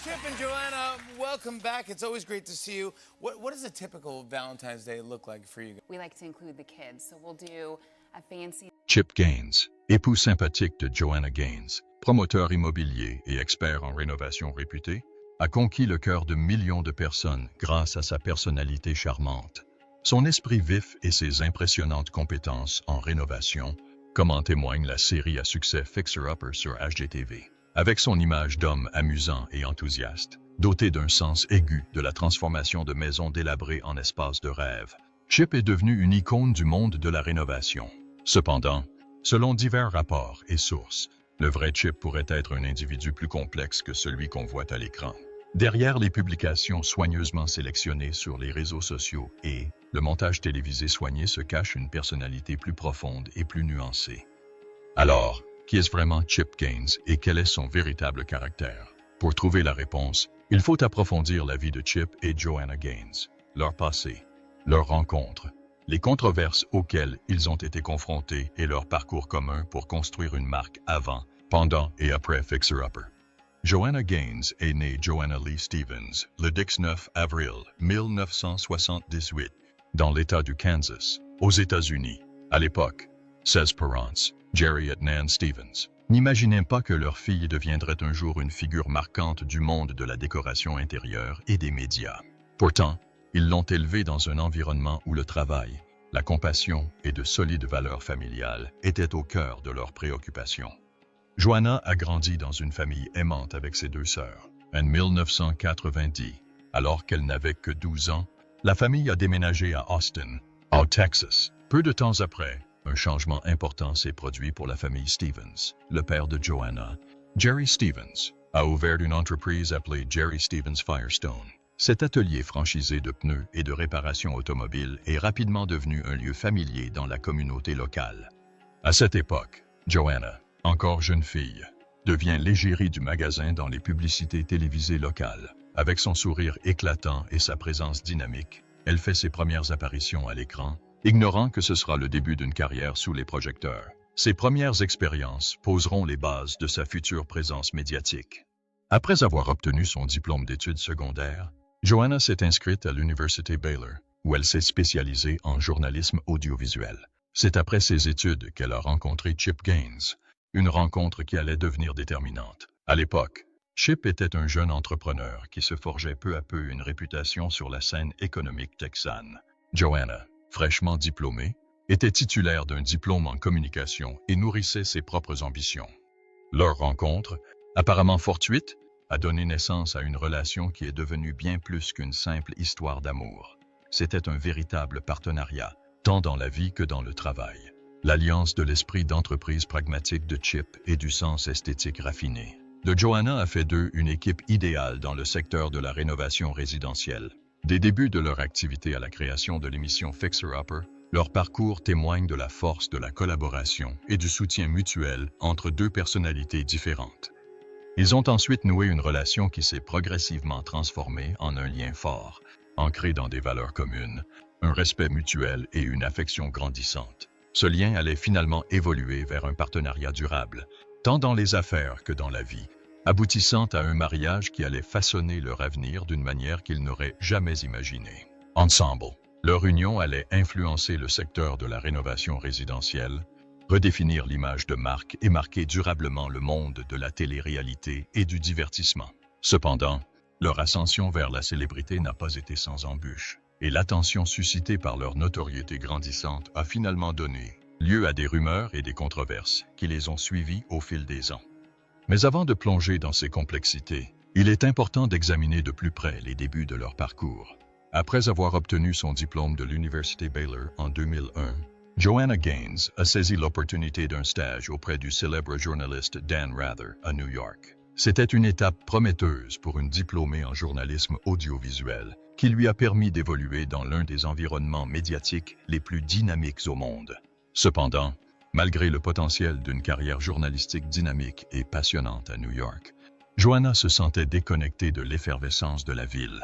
Chip and Joanna, welcome back. It's always great to see you. What does a typical Valentine's Day look like for you? We like to include the kids, so we'll do a fancy... Chip Gaines, époux sympathique de Joanna Gaines, promoteur immobilier et expert en rénovation réputé, a conquis le cœur de millions de personnes grâce à sa personnalité charmante, son esprit vif et ses impressionnantes compétences en rénovation, comme en témoigne la série à succès Fixer Upper sur HGTV. Avec son image d'homme amusant et enthousiaste, doté d'un sens aigu de la transformation de maisons délabrées en espaces de rêve, Chip est devenu une icône du monde de la rénovation. Cependant, selon divers rapports et sources, le vrai Chip pourrait être un individu plus complexe que celui qu'on voit à l'écran. Derrière les publications soigneusement sélectionnées sur les réseaux sociaux et le montage télévisé soigné se cache une personnalité plus profonde et plus nuancée. Alors, qui est vraiment Chip Gaines et quel est son véritable caractère? Pour trouver la réponse, il faut approfondir la vie de Chip et Joanna Gaines, leur passé, leur rencontre, les controverses auxquelles ils ont été confrontés et leur parcours commun pour construire une marque avant, pendant et après Fixer Upper. Joanna Gaines est née Joanna Lee Stevens le 19 avril 1978 dans l'État du Kansas, aux États-Unis. À l'époque, ses parents, Jerry et Nan Stevens, n'imaginaient pas que leur fille deviendrait un jour une figure marquante du monde de la décoration intérieure et des médias. Pourtant, ils l'ont élevée dans un environnement où le travail, la compassion et de solides valeurs familiales étaient au cœur de leurs préoccupations. Joanna a grandi dans une famille aimante avec ses deux sœurs. En 1990, alors qu'elle n'avait que 12 ans, la famille a déménagé à Austin, au Texas. Peu de temps après, un changement important s'est produit pour la famille Stevens. Le père de Joanna, Jerry Stevens, a ouvert une entreprise appelée Jerry Stevens Firestone. Cet atelier franchisé de pneus et de réparation automobile est rapidement devenu un lieu familier dans la communauté locale. À cette époque, Joanna, encore jeune fille, devient l'égérie du magasin dans les publicités télévisées locales. Avec son sourire éclatant et sa présence dynamique, elle fait ses premières apparitions à l'écran, ignorant que ce sera le début d'une carrière sous les projecteurs. Ses premières expériences poseront les bases de sa future présence médiatique. Après avoir obtenu son diplôme d'études secondaires, Joanna s'est inscrite à l'Université Baylor, où elle s'est spécialisée en journalisme audiovisuel. C'est après ses études qu'elle a rencontré Chip Gaines, une rencontre qui allait devenir déterminante. À l'époque, Chip était un jeune entrepreneur qui se forgeait peu à peu une réputation sur la scène économique texane. Joanna, fraîchement diplômée, était titulaire d'un diplôme en communication et nourrissait ses propres ambitions. Leur rencontre, apparemment fortuite, a donné naissance à une relation qui est devenue bien plus qu'une simple histoire d'amour. C'était un véritable partenariat, tant dans la vie que dans le travail. L'alliance de l'esprit d'entreprise pragmatique de Chip et du sens esthétique raffiné de Joanna a fait d'eux une équipe idéale dans le secteur de la rénovation résidentielle. Des débuts de leur activité à la création de l'émission Fixer Upper, leur parcours témoigne de la force de la collaboration et du soutien mutuel entre deux personnalités différentes. Ils ont ensuite noué une relation qui s'est progressivement transformée en un lien fort, ancré dans des valeurs communes, un respect mutuel et une affection grandissante. Ce lien allait finalement évoluer vers un partenariat durable, tant dans les affaires que dans la vie, aboutissant à un mariage qui allait façonner leur avenir d'une manière qu'ils n'auraient jamais imaginée. Ensemble, leur union allait influencer le secteur de la rénovation résidentielle, redéfinir l'image de marque et marquer durablement le monde de la télé-réalité et du divertissement. Cependant, leur ascension vers la célébrité n'a pas été sans embûches, et l'attention suscitée par leur notoriété grandissante a finalement donné lieu à des rumeurs et des controverses qui les ont suivis au fil des ans. Mais avant de plonger dans ces complexités, il est important d'examiner de plus près les débuts de leur parcours. Après avoir obtenu son diplôme de l'Université Baylor en 2001, Joanna Gaines a saisi l'opportunité d'un stage auprès du célèbre journaliste Dan Rather à New York. C'était une étape prometteuse pour une diplômée en journalisme audiovisuel qui lui a permis d'évoluer dans l'un des environnements médiatiques les plus dynamiques au monde. Cependant, malgré le potentiel d'une carrière journalistique dynamique et passionnante à New York, Joanna se sentait déconnectée de l'effervescence de la ville.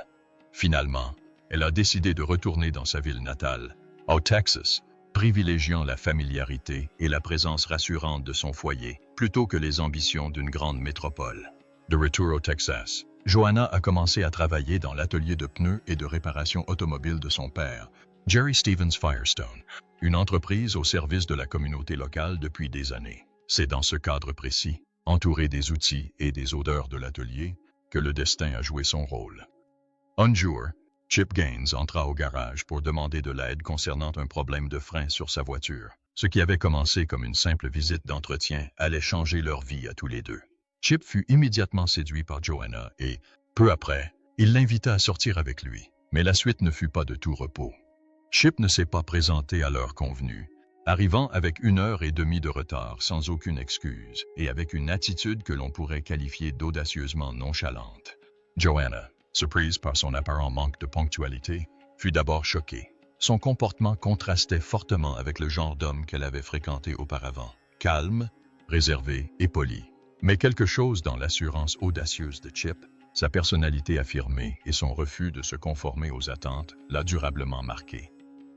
Finalement, elle a décidé de retourner dans sa ville natale, au Texas, privilégiant la familiarité et la présence rassurante de son foyer plutôt que les ambitions d'une grande métropole. De retour au Texas, Joanna a commencé à travailler dans l'atelier de pneus et de réparation automobile de son père, Jerry Stevens Firestone, une entreprise au service de la communauté locale depuis des années. C'est dans ce cadre précis, entouré des outils et des odeurs de l'atelier, que le destin a joué son rôle. Un jour, Chip Gaines entra au garage pour demander de l'aide concernant un problème de frein sur sa voiture. Ce qui avait commencé comme une simple visite d'entretien allait changer leur vie à tous les deux. Chip fut immédiatement séduit par Joanna et, peu après, il l'invita à sortir avec lui. Mais la suite ne fut pas de tout repos. Chip ne s'est pas présenté à l'heure convenue, arrivant avec 1h30 de retard sans aucune excuse et avec une attitude que l'on pourrait qualifier d'audacieusement nonchalante. Joanna, surprise par son apparent manque de ponctualité, fut d'abord choquée. Son comportement contrastait fortement avec le genre d'homme qu'elle avait fréquenté auparavant, calme, réservé et poli. Mais quelque chose dans l'assurance audacieuse de Chip, sa personnalité affirmée et son refus de se conformer aux attentes l'a durablement marqué.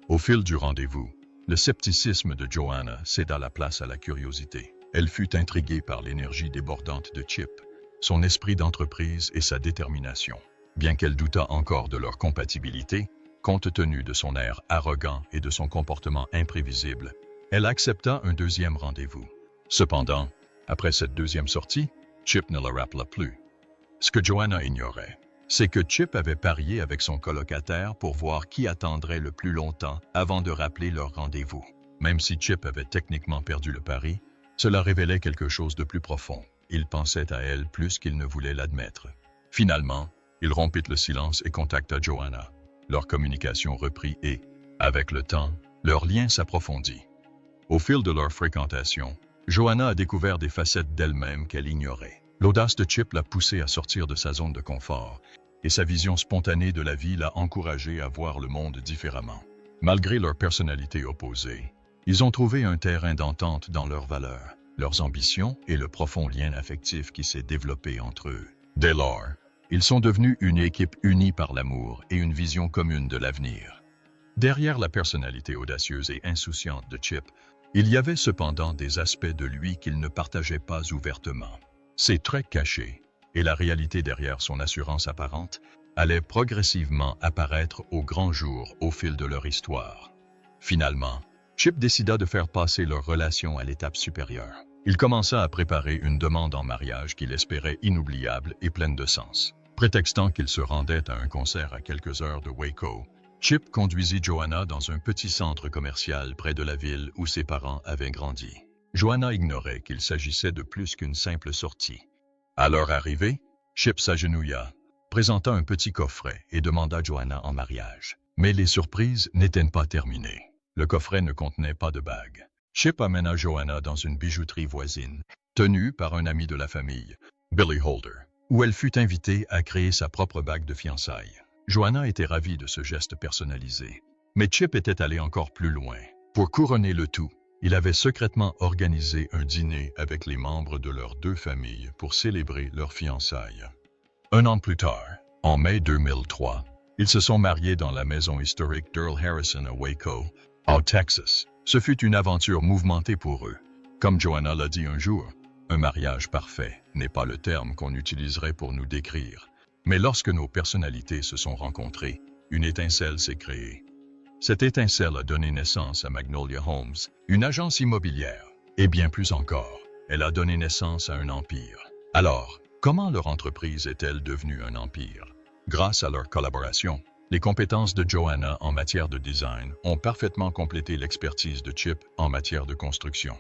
Au fil du rendez-vous, le scepticisme de Joanna céda la place à la curiosité. Elle fut intriguée par l'énergie débordante de Chip, son esprit d'entreprise et sa détermination. Bien qu'elle doutât encore de leur compatibilité, compte tenu de son air arrogant et de son comportement imprévisible, elle accepta un deuxième rendez-vous. Cependant, après cette deuxième sortie, Chip ne la rappela plus. Ce que Joanna ignorait, c'est que Chip avait parié avec son colocataire pour voir qui attendrait le plus longtemps avant de rappeler leur rendez-vous. Même si Chip avait techniquement perdu le pari, cela révélait quelque chose de plus profond. Il pensait à elle plus qu'il ne voulait l'admettre. Finalement, il rompit le silence et contacta Joanna. Leur communication reprit et, avec le temps, leur lien s'approfondit. Au fil de leur fréquentation, Joanna a découvert des facettes d'elle-même qu'elle ignorait. L'audace de Chip l'a poussée à sortir de sa zone de confort, et sa vision spontanée de la vie l'a encouragée à voir le monde différemment. Malgré leurs personnalités opposées, ils ont trouvé un terrain d'entente dans leurs valeurs, leurs ambitions et le profond lien affectif qui s'est développé entre eux. Dès lors, ils sont devenus une équipe unie par l'amour et une vision commune de l'avenir. Derrière la personnalité audacieuse et insouciante de Chip, il y avait cependant des aspects de lui qu'il ne partageait pas ouvertement. Ses traits cachés et la réalité derrière son assurance apparente allaient progressivement apparaître au grand jour au fil de leur histoire. Finalement, Chip décida de faire passer leur relation à l'étape supérieure. Il commença à préparer une demande en mariage qu'il espérait inoubliable et pleine de sens. Prétextant qu'il se rendait à un concert à quelques heures de Waco, Chip conduisit Joanna dans un petit centre commercial près de la ville où ses parents avaient grandi. Joanna ignorait qu'il s'agissait de plus qu'une simple sortie. À leur arrivée, Chip s'agenouilla, présenta un petit coffret et demanda Joanna en mariage. Mais les surprises n'étaient pas terminées. Le coffret ne contenait pas de bague. Chip amena Joanna dans une bijouterie voisine, tenue par un ami de la famille, Billy Holder, où elle fut invitée à créer sa propre bague de fiançailles. Joanna était ravie de ce geste personnalisé. Mais Chip était allé encore plus loin. Pour couronner le tout, il avait secrètement organisé un dîner avec les membres de leurs deux familles pour célébrer leurs fiançailles. Un an plus tard, en mai 2003, ils se sont mariés dans la maison historique d'Earl Harrison à Waco, au Texas. Ce fut une aventure mouvementée pour eux. Comme Joanna l'a dit un jour, un mariage parfait n'est pas le terme qu'on utiliserait pour nous décrire. Mais lorsque nos personnalités se sont rencontrées, une étincelle s'est créée. Cette étincelle a donné naissance à Magnolia Homes, une agence immobilière. Et bien plus encore, elle a donné naissance à un empire. Alors, comment leur entreprise est-elle devenue un empire? Grâce à leur collaboration, les compétences de Joanna en matière de design ont parfaitement complété l'expertise de Chip en matière de construction.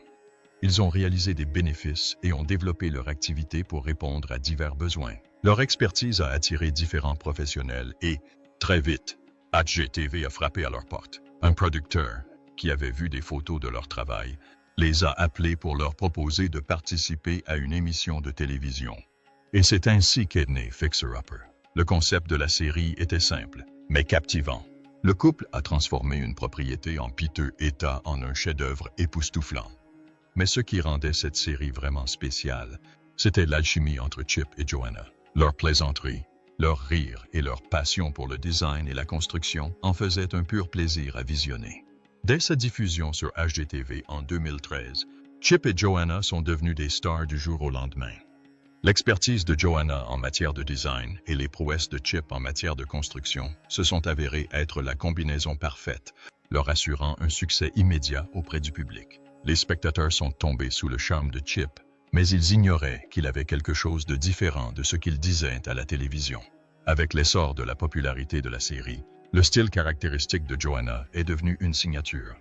Ils ont réalisé des bénéfices et ont développé leur activité pour répondre à divers besoins. Leur expertise a attiré différents professionnels et, très vite, HGTV a frappé à leur porte. Un producteur, qui avait vu des photos de leur travail, les a appelés pour leur proposer de participer à une émission de télévision. Et c'est ainsi qu'est né Fixer Upper. Le concept de la série était simple, mais captivant. Le couple a transformé une propriété en piteux état en un chef-d'œuvre époustouflant. Mais ce qui rendait cette série vraiment spéciale, c'était l'alchimie entre Chip et Joanna. Leur plaisanterie, leur rire et leur passion pour le design et la construction en faisaient un pur plaisir à visionner. Dès sa diffusion sur HGTV en 2013, Chip et Joanna sont devenus des stars du jour au lendemain. L'expertise de Joanna en matière de design et les prouesses de Chip en matière de construction se sont avérées être la combinaison parfaite, leur assurant un succès immédiat auprès du public. Les spectateurs sont tombés sous le charme de Chip, mais ils ignoraient qu'il avait quelque chose de différent de ce qu'il disait à la télévision. Avec l'essor de la popularité de la série, le style caractéristique de Joanna est devenu une signature.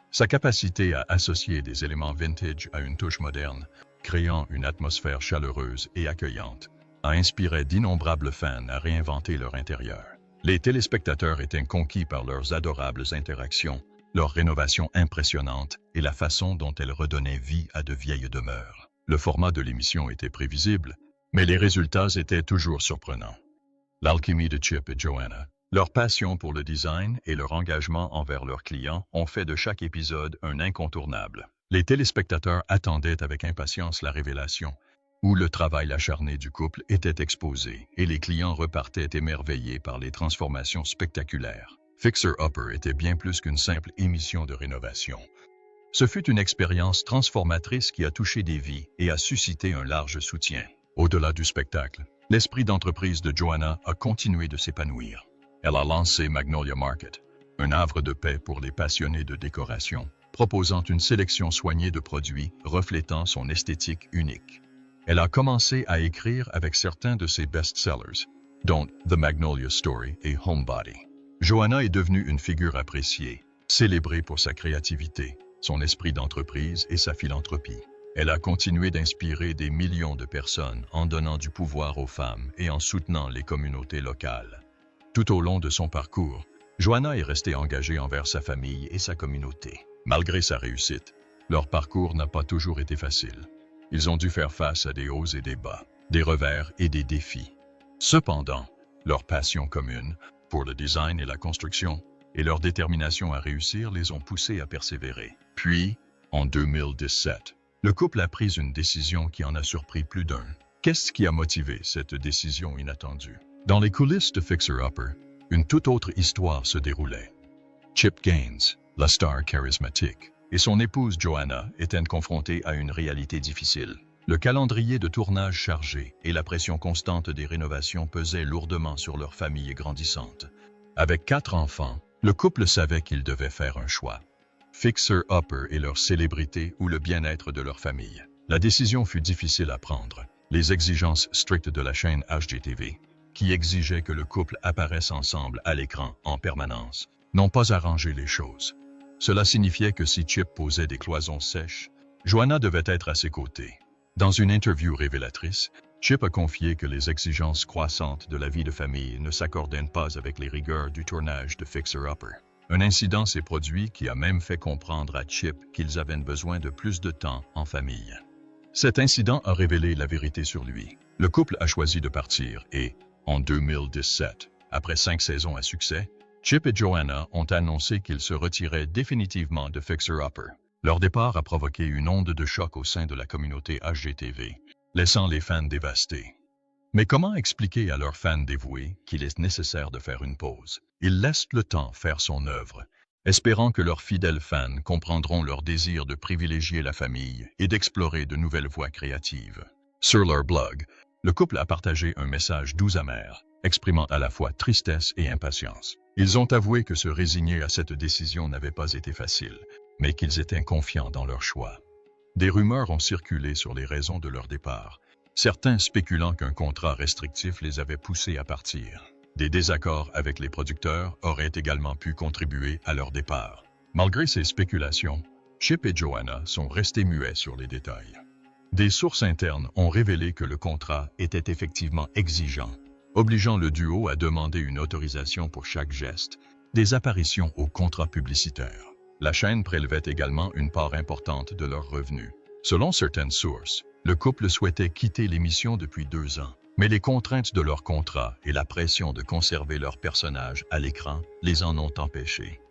Sa capacité à associer des éléments vintage à une touche moderne, créant une atmosphère chaleureuse et accueillante, a inspiré d'innombrables fans à réinventer leur intérieur. Les téléspectateurs étaient conquis par leurs adorables interactions, leur rénovation impressionnante et la façon dont elle redonnait vie à de vieilles demeures. Le format de l'émission était prévisible, mais les résultats étaient toujours surprenants. L'alchimie de Chip et Joanna, leur passion pour le design et leur engagement envers leurs clients ont fait de chaque épisode un incontournable. Les téléspectateurs attendaient avec impatience la révélation, où le travail acharné du couple était exposé et les clients repartaient émerveillés par les transformations spectaculaires. Fixer Upper était bien plus qu'une simple émission de rénovation. Ce fut une expérience transformatrice qui a touché des vies et a suscité un large soutien. Au-delà du spectacle, l'esprit d'entreprise de Joanna a continué de s'épanouir. Elle a lancé Magnolia Market, un havre de paix pour les passionnés de décoration, proposant une sélection soignée de produits reflétant son esthétique unique. Elle a commencé à écrire avec certains de ses best-sellers, dont The Magnolia Story et Homebody. Joanna est devenue une figure appréciée, célébrée pour sa créativité, son esprit d'entreprise et sa philanthropie. Elle a continué d'inspirer des millions de personnes en donnant du pouvoir aux femmes et en soutenant les communautés locales. Tout au long de son parcours, Joanna est restée engagée envers sa famille et sa communauté. Malgré sa réussite, leur parcours n'a pas toujours été facile. Ils ont dû faire face à des hauts et des bas, des revers et des défis. Cependant, leur passion commune pour le design et la construction et leur détermination à réussir les ont poussés à persévérer. Puis, en 2017, le couple a pris une décision qui en a surpris plus d'un. Qu'est-ce qui a motivé cette décision inattendue? Dans les coulisses de Fixer Upper, une toute autre histoire se déroulait. Chip Gaines, la star charismatique, et son épouse Joanna étaient confrontés à une réalité difficile. Le calendrier de tournage chargé et la pression constante des rénovations pesaient lourdement sur leur famille grandissante. Avec 4 enfants, le couple savait qu'il devait faire un choix. Fixer Upper et leur célébrité ou le bien-être de leur famille. La décision fut difficile à prendre. Les exigences strictes de la chaîne HGTV, qui exigeaient que le couple apparaisse ensemble à l'écran en permanence, n'ont pas arrangé les choses. Cela signifiait que si Chip posait des cloisons sèches, Joanna devait être à ses côtés. Dans une interview révélatrice, Chip a confié que les exigences croissantes de la vie de famille ne s'accordaient pas avec les rigueurs du tournage de Fixer Upper. Un incident s'est produit qui a même fait comprendre à Chip qu'ils avaient besoin de plus de temps en famille. Cet incident a révélé la vérité sur lui. Le couple a choisi de partir et, en 2017, après 5 saisons à succès, Chip et Joanna ont annoncé qu'ils se retiraient définitivement de Fixer Upper. Leur départ a provoqué une onde de choc au sein de la communauté HGTV, laissant les fans dévastés. Mais comment expliquer à leurs fans dévoués qu'il est nécessaire de faire une pause? Ils laissent le temps faire son œuvre, espérant que leurs fidèles fans comprendront leur désir de privilégier la famille et d'explorer de nouvelles voies créatives. Sur leur blog, le couple a partagé un message doux amer, exprimant à la fois tristesse et impatience. Ils ont avoué que se résigner à cette décision n'avait pas été facile, mais qu'ils étaient confiants dans leur choix. Des rumeurs ont circulé sur les raisons de leur départ, certains spéculant qu'un contrat restrictif les avait poussés à partir. Des désaccords avec les producteurs auraient également pu contribuer à leur départ. Malgré ces spéculations, Chip et Joanna sont restés muets sur les détails. Des sources internes ont révélé que le contrat était effectivement exigeant, obligeant le duo à demander une autorisation pour chaque geste, des apparitions au contrat publicitaire. La chaîne prélevait également une part importante de leurs revenus. Selon certaines sources, le couple souhaitait quitter l'émission depuis 2 ans, mais les contraintes de leur contrat et la pression de conserver leur personnage à l'écran les en ont empêchés.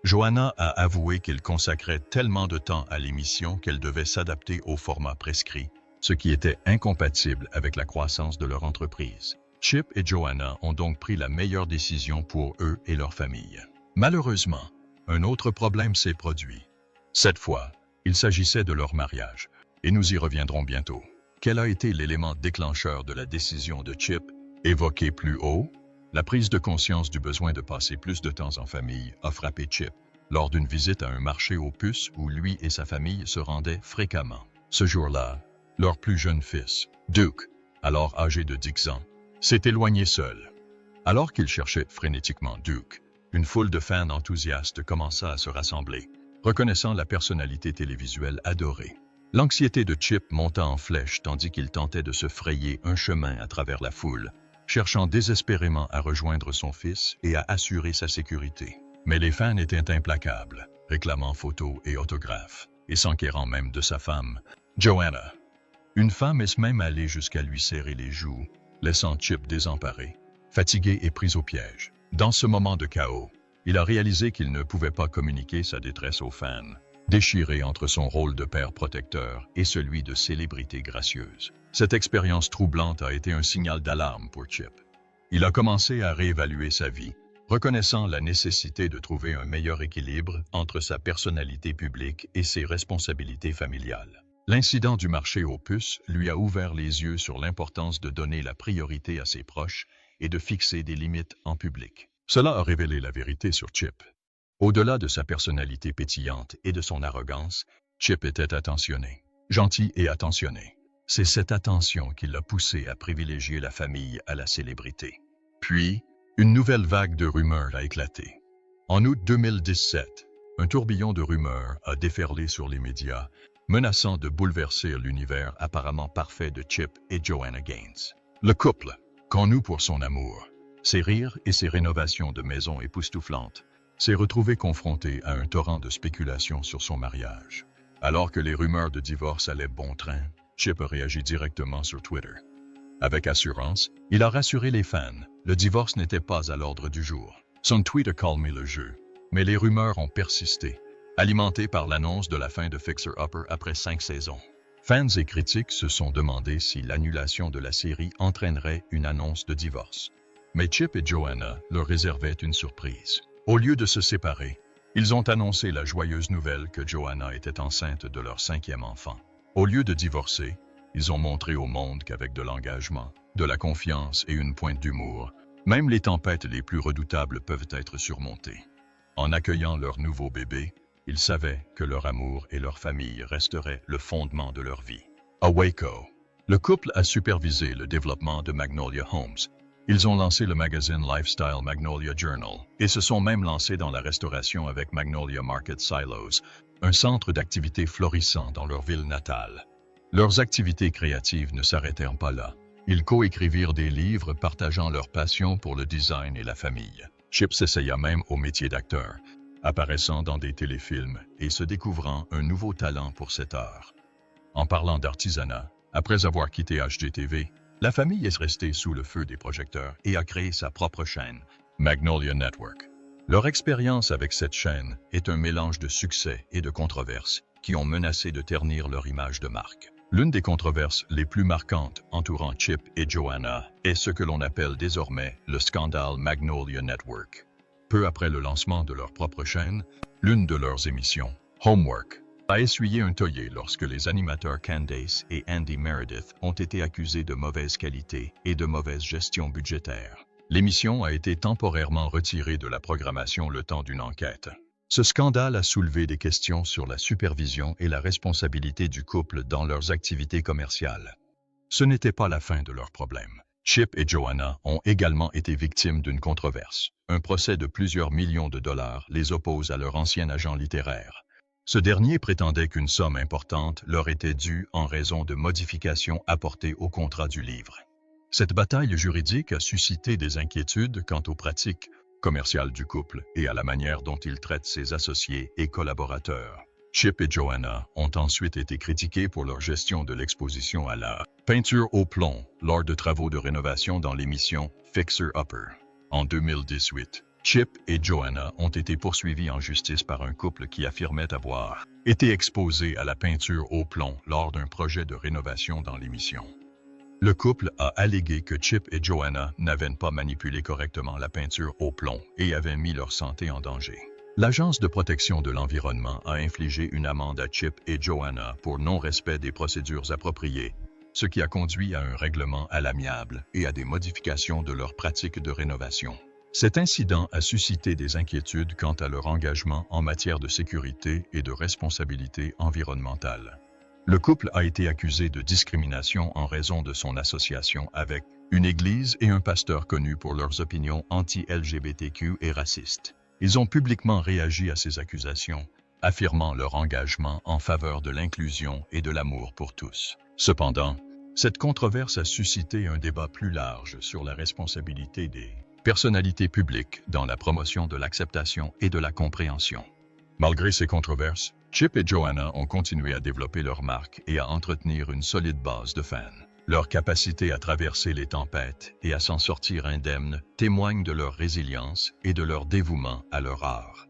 Joanna a avoué qu'il consacrait tellement de temps à l'émission qu'elle devait s'adapter au format prescrit, ce qui était incompatible avec la croissance de leur entreprise. Chip et Joanna ont donc pris la meilleure décision pour eux et leur famille. Malheureusement, un autre problème s'est produit. Cette fois, il s'agissait de leur mariage, et nous y reviendrons bientôt. Quel a été l'élément déclencheur de la décision de Chip, évoquée plus haut? La prise de conscience du besoin de passer plus de temps en famille a frappé Chip lors d'une visite à un marché aux puces où lui et sa famille se rendaient fréquemment. Ce jour-là, leur plus jeune fils, Duke, alors âgé de 10 ans, s'est éloigné seul. Alors qu'il cherchait frénétiquement Duke, une foule de fans enthousiastes commença à se rassembler, reconnaissant la personnalité télévisuelle adorée. L'anxiété de Chip monta en flèche tandis qu'il tentait de se frayer un chemin à travers la foule, cherchant désespérément à rejoindre son fils et à assurer sa sécurité. Mais les fans étaient implacables, réclamant photos et autographes, et s'enquérant même de sa femme, Joanna. Une femme est même allée jusqu'à lui serrer les joues, laissant Chip désemparé, fatigué et pris au piège. Dans ce moment de chaos, il a réalisé qu'il ne pouvait pas communiquer sa détresse aux fans, déchiré entre son rôle de père protecteur et celui de célébrité gracieuse. Cette expérience troublante a été un signal d'alarme pour Chip. Il a commencé à réévaluer sa vie, reconnaissant la nécessité de trouver un meilleur équilibre entre sa personnalité publique et ses responsabilités familiales. L'incident du marché aux puces lui a ouvert les yeux sur l'importance de donner la priorité à ses proches et de fixer des limites en public. Cela a révélé la vérité sur Chip. Au-delà de sa personnalité pétillante et de son arrogance, Chip était attentionné, gentil et attentionné. C'est cette attention qui l'a poussé à privilégier la famille à la célébrité. Puis, une nouvelle vague de rumeurs a éclaté. En août 2017, un tourbillon de rumeurs a déferlé sur les médias, menaçant de bouleverser l'univers apparemment parfait de Chip et Joanna Gaines. Le couple, connu pour son amour, ses rires et ses rénovations de maisons époustouflantes, s'est retrouvé confronté à un torrent de spéculations sur son mariage. Alors que les rumeurs de divorce allaient bon train, Chip a réagi directement sur Twitter. Avec assurance, il a rassuré les fans, le divorce n'était pas à l'ordre du jour. Son tweet a calmé le jeu, mais les rumeurs ont persisté, alimentées par l'annonce de la fin de Fixer Upper après 5 saisons. Fans et critiques se sont demandé si l'annulation de la série entraînerait une annonce de divorce. Mais Chip et Joanna leur réservaient une surprise. Au lieu de se séparer, ils ont annoncé la joyeuse nouvelle que Joanna était enceinte de leur 5e enfant. Au lieu de divorcer, ils ont montré au monde qu'avec de l'engagement, de la confiance et une pointe d'humour, même les tempêtes les plus redoutables peuvent être surmontées. En accueillant leur nouveau bébé, ils savaient que leur amour et leur famille resteraient le fondement de leur vie. À Waco, le couple a supervisé le développement de Magnolia Homes. Ils ont lancé le magazine Lifestyle Magnolia Journal et se sont même lancés dans la restauration avec Magnolia Market Silos, un centre d'activité florissant dans leur ville natale. Leurs activités créatives ne s'arrêtèrent pas là. Ils coécrivirent des livres partageant leur passion pour le design et la famille. Chip s'essaya même au métier d'acteur, apparaissant dans des téléfilms et se découvrant un nouveau talent pour cet art. En parlant d'artisanat, après avoir quitté HGTV, la famille est restée sous le feu des projecteurs et a créé sa propre chaîne, Magnolia Network. Leur expérience avec cette chaîne est un mélange de succès et de controverses qui ont menacé de ternir leur image de marque. L'une des controverses les plus marquantes entourant Chip et Joanna est ce que l'on appelle désormais le scandale Magnolia Network. Peu après le lancement de leur propre chaîne, l'une de leurs émissions, Homework, a essuyé un tollé lorsque les animateurs Candace et Andy Meredith ont été accusés de mauvaise qualité et de mauvaise gestion budgétaire. L'émission a été temporairement retirée de la programmation le temps d'une enquête. Ce scandale a soulevé des questions sur la supervision et la responsabilité du couple dans leurs activités commerciales. Ce n'était pas la fin de leurs problèmes. Chip et Joanna ont également été victimes d'une controverse. Un procès de plusieurs millions de dollars les oppose à leur ancien agent littéraire. Ce dernier prétendait qu'une somme importante leur était due en raison de modifications apportées au contrat du livre. Cette bataille juridique a suscité des inquiétudes quant aux pratiques commerciales du couple et à la manière dont il traite ses associés et collaborateurs. Chip et Joanna ont ensuite été critiqués pour leur gestion de l'exposition à la peinture au plomb lors de travaux de rénovation dans l'émission Fixer Upper. En 2018, Chip et Joanna ont été poursuivis en justice par un couple qui affirmait avoir été exposé à la peinture au plomb lors d'un projet de rénovation dans l'émission. Le couple a allégué que Chip et Joanna n'avaient pas manipulé correctement la peinture au plomb et avaient mis leur santé en danger. L'Agence de protection de l'environnement a infligé une amende à Chip et Joanna pour non-respect des procédures appropriées ce qui a conduit à un règlement à l'amiable et à des modifications de leurs pratiques de rénovation. Cet incident a suscité des inquiétudes quant à leur engagement en matière de sécurité et de responsabilité environnementale. Le couple a été accusé de discrimination en raison de son association avec une église et un pasteur connus pour leurs opinions anti-LGBTQ et racistes. Ils ont publiquement réagi à ces accusations, affirmant leur engagement en faveur de l'inclusion et de l'amour pour tous. Cependant, cette controverse a suscité un débat plus large sur la responsabilité des personnalités publiques dans la promotion de l'acceptation et de la compréhension. Malgré ces controverses, Chip et Joanna ont continué à développer leur marque et à entretenir une solide base de fans. Leur capacité à traverser les tempêtes et à s'en sortir indemnes témoigne de leur résilience et de leur dévouement à leur art.